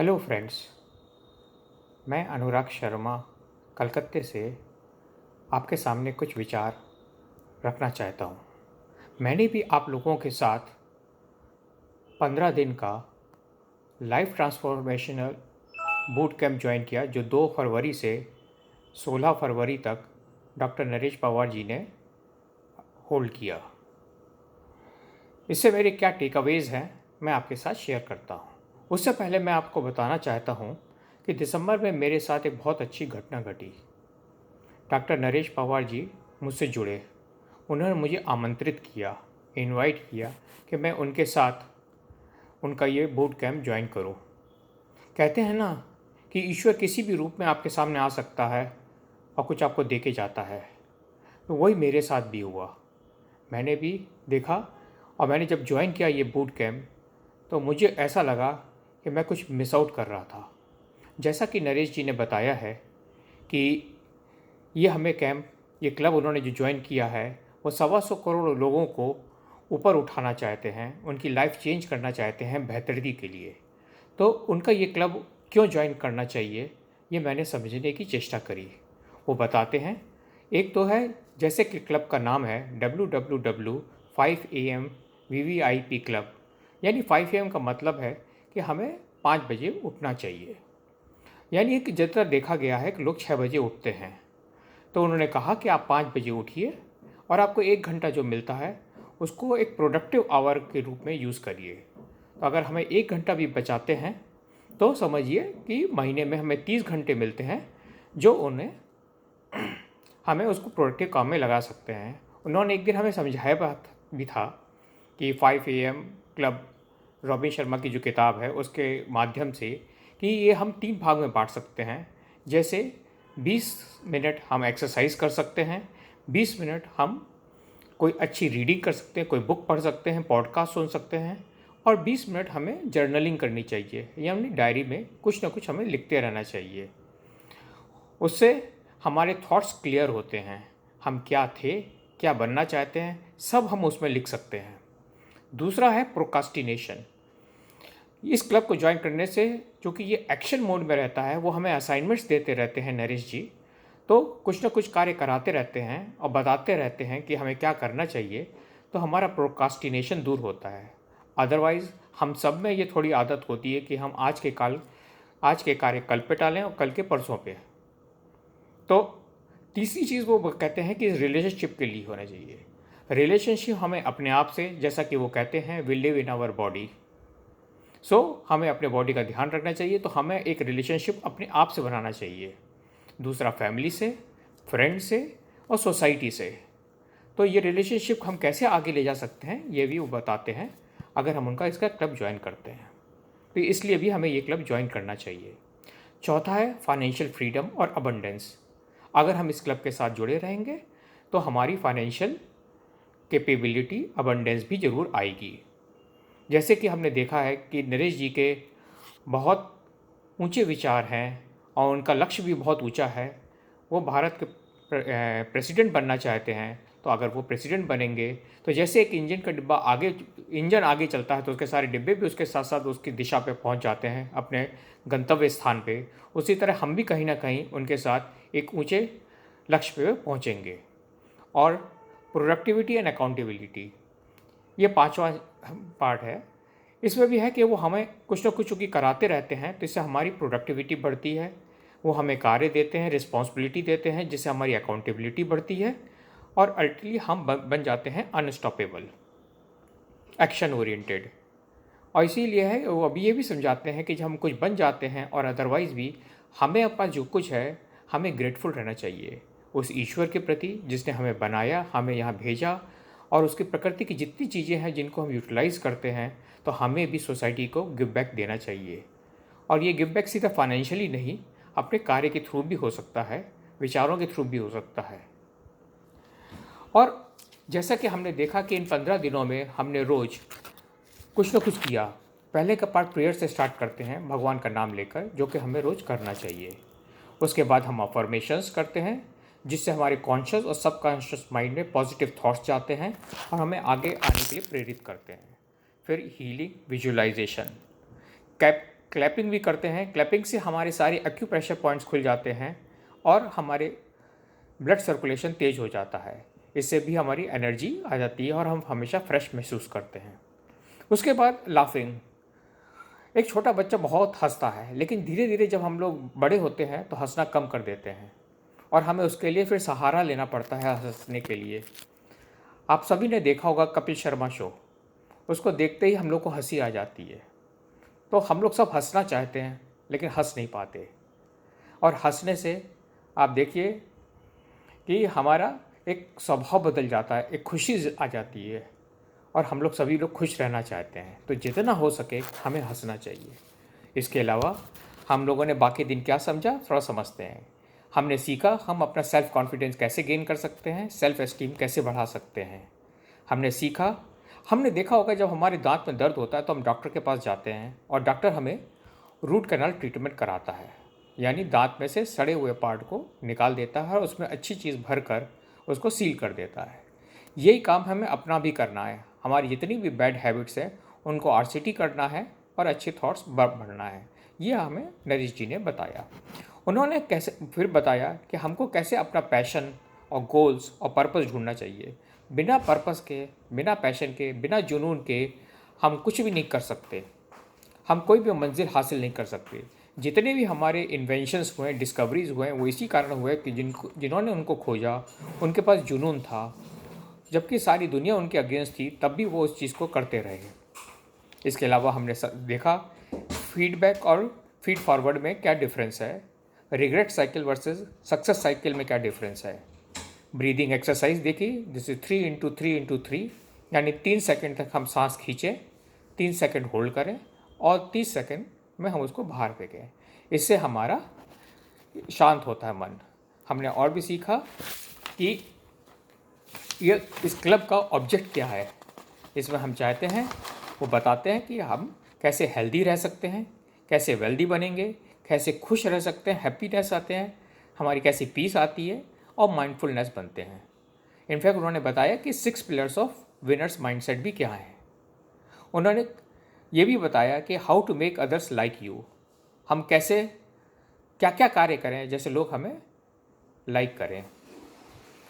Hello friends. मैं अनुराग शर्मा कलकत्ते से आपके सामने कुछ विचार रखना चाहता हूँ। मैंने भी आप लोगों के साथ 15 दिन का life transformational boot camp join किया, जो 2 फरवरी से 16 फरवरी तक डॉक्टर नरेश पवार जी ने होल्ड किया। इससे मेरे क्या टेकअवेज़ हैं, मैं आपके साथ शेयर करता हूँ। उससे पहले मैं आपको बताना चाहता हूँ कि दिसंबर में मेरे साथ एक बहुत अच्छी घटना घटी। डॉक्टर नरेश पवार जी मुझसे जुड़े। उन्होंने मुझे आमंत्रित किया, इनवाइट किया कि मैं उनके साथ उनका ये बूट कैंप ज्वाइन करूं। कहते हैं ना कि ईश्वर किसी भी रूप में आपके सामने आ सकता है और कुछ आपको दे के जाता है। तो वही मेरे साथ भी हुआ। मैंने भी देखा और मैंने जब ज्वाइन किया ये बूट कैंप, तो मुझे ऐसा लगा कि मैं कुछ मिस आउट कर रहा था। जैसा कि नरेश जी ने बताया है कि ये हमें कैंप, ये क्लब उन्होंने जो ज्वाइन किया है, वो 125 करोड़ लोगों को ऊपर उठाना चाहते हैं, उनकी लाइफ चेंज करना चाहते हैं बेहतरी के लिए। तो उनका ये क्लब क्यों ज्वाइन करना चाहिए, ये मैंने समझने की चेष्टा करी। वो बताते हैं, एक तो है जैसे कि क्लब का नाम है WWW5 AM VVIP क्लब, यानी 5 AM का मतलब है कि हमें 5 बजे उठना चाहिए। यानी कि जितना देखा गया है कि लोग 6 बजे उठते हैं। तो उन्होंने कहा कि आप 5 बजे उठिए और आपको 1 घंटा जो मिलता है उसको एक प्रोडक्टिव आवर के रूप में यूज़ करिए। तो अगर हमें 1 घंटा भी बचाते हैं तो समझिए कि महीने में हमें 30 घंटे मिलते हैं, जो उन्हें हमें उसको प्रोडक्टिव काम में लगा सकते हैं। उन्होंने एक दिन हमें समझाया बात भी था कि 5 AM क्लब, रॉबिन शर्मा की जो किताब है उसके माध्यम से, कि ये हम 3 भाग में बांट सकते हैं। जैसे 20 मिनट हम एक्सरसाइज कर सकते हैं, 20 मिनट हम कोई अच्छी रीडिंग कर सकते हैं, कोई बुक पढ़ सकते हैं, पॉडकास्ट सुन सकते हैं, और 20 मिनट हमें जर्नलिंग करनी चाहिए, यानी डायरी में कुछ ना कुछ हमें लिखते रहना चाहिए। उससे हमारे थॉट्स क्लियर होते हैं, हम क्या थे, क्या बनना चाहते हैं, सब हम उसमें लिख सकते हैं। दूसरा है प्रोकास्टिनेशन। इस क्लब को ज्वाइन करने से, क्योंकि ये एक्शन मोड में रहता है, वो हमें असाइनमेंट्स देते रहते हैं नरेश जी, तो कुछ ना कुछ कार्य कराते रहते हैं और बताते रहते हैं कि हमें क्या करना चाहिए, तो हमारा प्रोकास्टिनेशन दूर होता है। अदरवाइज़ हम सब में ये थोड़ी आदत होती है कि हम आज के कार्य कल पे टालें और कल के परसों पे। तो तीसरी चीज़ वो कहते हैं कि रिलेशनशिप के लिए होना चाहिए। रिलेशनशिप हमें अपने आप से, जैसा कि वो कहते हैं, we live in our body. हमें अपने बॉडी का ध्यान रखना चाहिए, तो हमें एक रिलेशनशिप अपने आप से बनाना चाहिए। दूसरा फैमिली से, फ्रेंड से और सोसाइटी से। तो ये रिलेशनशिप हम कैसे आगे ले जा सकते हैं, ये भी वो बताते हैं अगर हम उनका इसका क्लब ज्वाइन करते हैं। तो इसलिए भी हमें ये क्लब ज्वाइन करना चाहिए। चौथा है फाइनेंशियल फ्रीडम और अबंडेंस। अगर हम इस क्लब के साथ जुड़े रहेंगे तो हमारी फाइनेंशियल कैपेबिलिटी, अबंडेंस भी ज़रूर आएगी। जैसे कि हमने देखा है कि नरेश जी के बहुत ऊंचे विचार हैं और उनका लक्ष्य भी बहुत ऊंचा है। वो भारत के प्रेसिडेंट बनना चाहते हैं। तो अगर वो प्रेसिडेंट बनेंगे तो जैसे एक इंजन आगे चलता है, तो उसके सारे डिब्बे भी उसके साथ साथ उसकी दिशा पे पहुंच जाते हैं, अपने गंतव्य स्थान पे। उसी तरह हम भी कहीं ना कहीं उनके साथ एक ऊंचे लक्ष्य पे पहुंचेंगे। और प्रोडक्टिविटी एंड अकाउंटेबिलिटी, ये पांचवा पार्ट है। इसमें भी है कि वो हमें कुछ ना कुछ चूँकि कराते रहते हैं, तो इससे हमारी प्रोडक्टिविटी बढ़ती है। वो हमें कार्य देते हैं, रिस्पॉन्सिबिलिटी देते हैं, जिससे हमारी अकाउंटेबिलिटी बढ़ती है और अल्टीमेटली हम बन जाते हैं अनस्टॉपेबल, एक्शन ओरिएंटेड। और इसीलिए है वो अभी ये भी समझाते हैं कि जब हम कुछ बन जाते हैं और अदरवाइज़ भी हमें अपना जो कुछ है, हमें ग्रेटफुल रहना चाहिए उस ईश्वर के प्रति जिसने हमें बनाया, हमें यहाँ भेजा, और उसकी प्रकृति की जितनी चीज़ें हैं जिनको हम यूटिलाइज़ करते हैं, तो हमें भी सोसाइटी को गिव बैक देना चाहिए। और ये गिव बैक सीधा फाइनेंशियली नहीं, अपने कार्य के थ्रू भी हो सकता है, विचारों के थ्रू भी हो सकता है। और जैसा कि हमने देखा कि इन 15 दिनों में हमने रोज़ कुछ ना कुछ किया। पहले का पार्ट प्रेयर से स्टार्ट करते हैं, भगवान का नाम लेकर, जो कि हमें रोज़ करना चाहिए। उसके बाद हम अफर्मेशंस करते हैं, जिससे हमारे कॉन्शियस और सबकॉन्शियस माइंड में पॉजिटिव थॉट्स जाते हैं और हमें आगे आने के लिए प्रेरित करते हैं। फिर हीलिंग विजुअलाइजेशन, क्लैपिंग भी करते हैं। क्लैपिंग से हमारे सारे एक्यूप्रेशर पॉइंट्स खुल जाते हैं और हमारे ब्लड सर्कुलेशन तेज हो जाता है। इससे भी हमारी एनर्जी आ जाती है और हम हमेशा फ्रेश महसूस करते हैं। उसके बाद लाफिंग। एक छोटा बच्चा बहुत हंसता है, लेकिन धीरे धीरे जब हम लोग बड़े होते हैं तो हंसना कम कर देते हैं और हमें उसके लिए फिर सहारा लेना पड़ता है हंसने के लिए। आप सभी ने देखा होगा कपिल शर्मा शो, उसको देखते ही हम लोग को हंसी आ जाती है। तो हम लोग सब हंसना चाहते हैं लेकिन हंस नहीं पाते, और हंसने से आप देखिए कि हमारा एक स्वभाव बदल जाता है, एक खुशी आ जाती है और हम लोग सभी लोग खुश रहना चाहते हैं। तो जितना हो सके हमें हंसना चाहिए। इसके अलावा हम लोगों ने बाकी दिन क्या समझा, थोड़ा समझते हैं। हमने सीखा हम अपना सेल्फ कॉन्फिडेंस कैसे गेन कर सकते हैं, सेल्फ एस्टीम कैसे बढ़ा सकते हैं। हमने सीखा, हमने देखा होगा जब हमारे दांत में दर्द होता है तो हम डॉक्टर के पास जाते हैं और डॉक्टर हमें रूट कैनाल ट्रीटमेंट कराता है, यानी दांत में से सड़े हुए पार्ट को निकाल देता है और उसमें अच्छी चीज़ भर कर उसको सील कर देता है। यही काम हमें अपना भी करना है। हमारी जितनी भी बैड हैबिट्स हैं उनको आरसीटी करना है और अच्छे थॉट्स बढ़ना है। ये हमें नरेश जी ने बताया। उन्होंने कैसे फिर बताया कि हमको कैसे अपना पैशन और गोल्स और पर्पस ढूंढना चाहिए। बिना पर्पस के, बिना पैशन के, बिना जुनून के हम कुछ भी नहीं कर सकते, हम कोई भी मंजिल हासिल नहीं कर सकते। जितने भी हमारे इन्वेंशंस हुए, डिस्कवरीज हुए, वो इसी कारण हुए कि जिन्होंने उनको खोजा उनके पास जुनून था, जबकि सारी दुनिया उनके अगेंस्ट थी, तब भी वो उस चीज़ को करते रहे। इसके अलावा हमने देखा फीडबैक और फीड फॉरवर्ड में क्या डिफरेंस है, regret cycle versus success cycle में क्या डिफरेंस है। ब्रीदिंग एक्सरसाइज देखी, जैसे 3 × 3 × 3, यानी 3 सेकंड तक हम सांस खींचें, 3 सेकंड होल्ड करें और 30 सेकंड में हम उसको बाहर फेंकें। इससे हमारा शांत होता है मन। हमने और भी सीखा कि ये इस क्लब का ऑब्जेक्ट क्या है। इसमें हम चाहते हैं, वो बताते हैं कि हम कैसे हेल्दी रह सकते हैं, कैसे वेल्दी बनेंगे, कैसे खुश रह सकते हैं, हैप्पीनेस आते हैं, हमारी कैसी पीस आती है और माइंडफुलनेस बनते हैं। इनफैक्ट उन्होंने बताया कि 6 पिलर्स ऑफ विनर्स माइंडसेट भी क्या है। उन्होंने ये भी बताया कि how to make others like you, हम कैसे क्या क्या कार्य करें जैसे लोग हमें लाइक करें।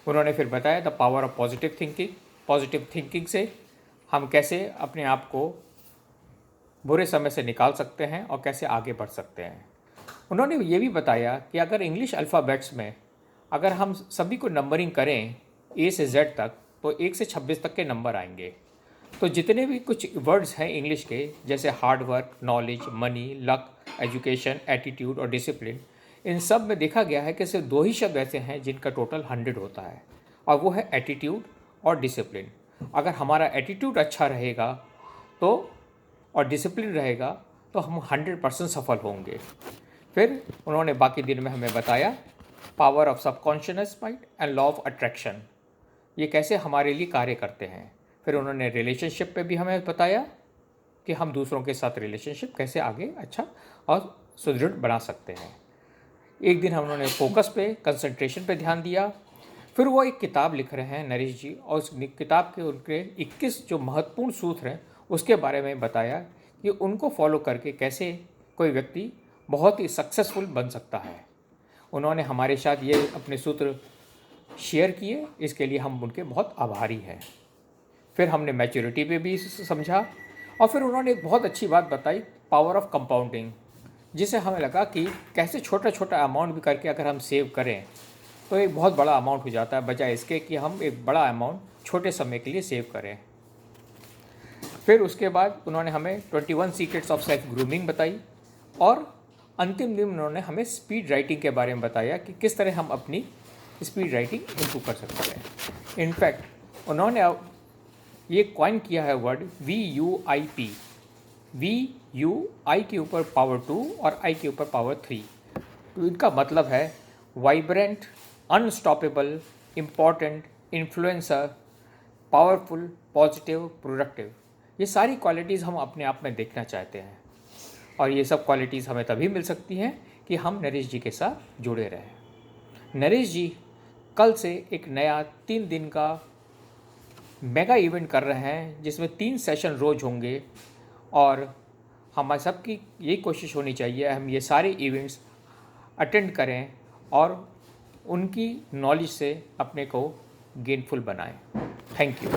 उन्होंने फिर बताया the power of positive thinking, positive thinking से हम कैसे अपने आप को बुरे समय से निकाल सकते हैं और कैसे आगे बढ़ सकते हैं। उन्होंने ये भी बताया कि अगर इंग्लिश अल्फ़ाबेट्स में अगर हम सभी को नंबरिंग करें ए से जेड तक, तो 1 से 26 तक के नंबर आएंगे। तो जितने भी कुछ वर्ड्स हैं इंग्लिश के, जैसे hard work, knowledge, money, luck, education, attitude और डिसिप्लिन, इन सब में देखा गया है कि सिर्फ 2 ही शब्द ऐसे हैं जिनका टोटल 100 होता है, और वो है एटीट्यूड और डिसिप्लिन। अगर हमारा एटीट्यूड अच्छा रहेगा तो और डिसिप्लिन रहेगा तो हम 100% सफल होंगे। फिर उन्होंने बाकी दिन में हमें बताया power of subconscious mind and law of attraction, ये कैसे हमारे लिए कार्य करते हैं। फिर उन्होंने रिलेशनशिप पे भी हमें बताया कि हम दूसरों के साथ रिलेशनशिप कैसे आगे अच्छा और सुदृढ़ बना सकते हैं। एक दिन उन्होंने फोकस पे, कंसंट्रेशन पे ध्यान दिया। फिर वो एक किताब लिख रहे हैं नरेश जी, और उस किताब के उनके 21 जो महत्वपूर्ण सूत्र हैं उसके बारे में बताया कि उनको फॉलो करके कैसे कोई व्यक्ति बहुत ही सक्सेसफुल बन सकता है। उन्होंने हमारे साथ ये अपने सूत्र शेयर किए, इसके लिए हम उनके बहुत आभारी हैं। फिर हमने मैच्योरिटी पे भी समझा, और फिर उन्होंने एक बहुत अच्छी बात बताई, पावर ऑफ कंपाउंडिंग, जिससे हमें लगा कि कैसे छोटा छोटा अमाउंट भी करके अगर हम सेव करें तो एक बहुत बड़ा अमाउंट हो जाता है, बजाय इसके कि हम एक बड़ा अमाउंट छोटे समय के लिए सेव करें। फिर उसके बाद उन्होंने हमें 21 सीक्रेट्स ऑफ सेल्फ ग्रूमिंग बताई, और अंतिम दिन उन्होंने हमें स्पीड राइटिंग के बारे में बताया कि किस तरह हम अपनी स्पीड राइटिंग इम्प्रूव कर सकते हैं। इनफैक्ट उन्होंने ये कॉइन किया है वर्ड VUIP, VU, I के ऊपर पावर 2 और I के ऊपर पावर 3। तो इनका मतलब है vibrant, unstoppable, important, influencer, powerful, positive, productive. ये सारी क्वालिटीज़ हम अपने आप में देखना चाहते हैं, और ये सब क्वालिटीज़ हमें तभी मिल सकती हैं कि हम नरेश जी के साथ जुड़े रहें। नरेश जी कल से एक नया 3 दिन का मेगा इवेंट कर रहे हैं, जिसमें 3 सेशन रोज़ होंगे, और हमारे सबकी यही कोशिश होनी चाहिए, हम ये सारे इवेंट्स अटेंड करें और उनकी नॉलेज से अपने को गेनफुल बनाएं। Thank you.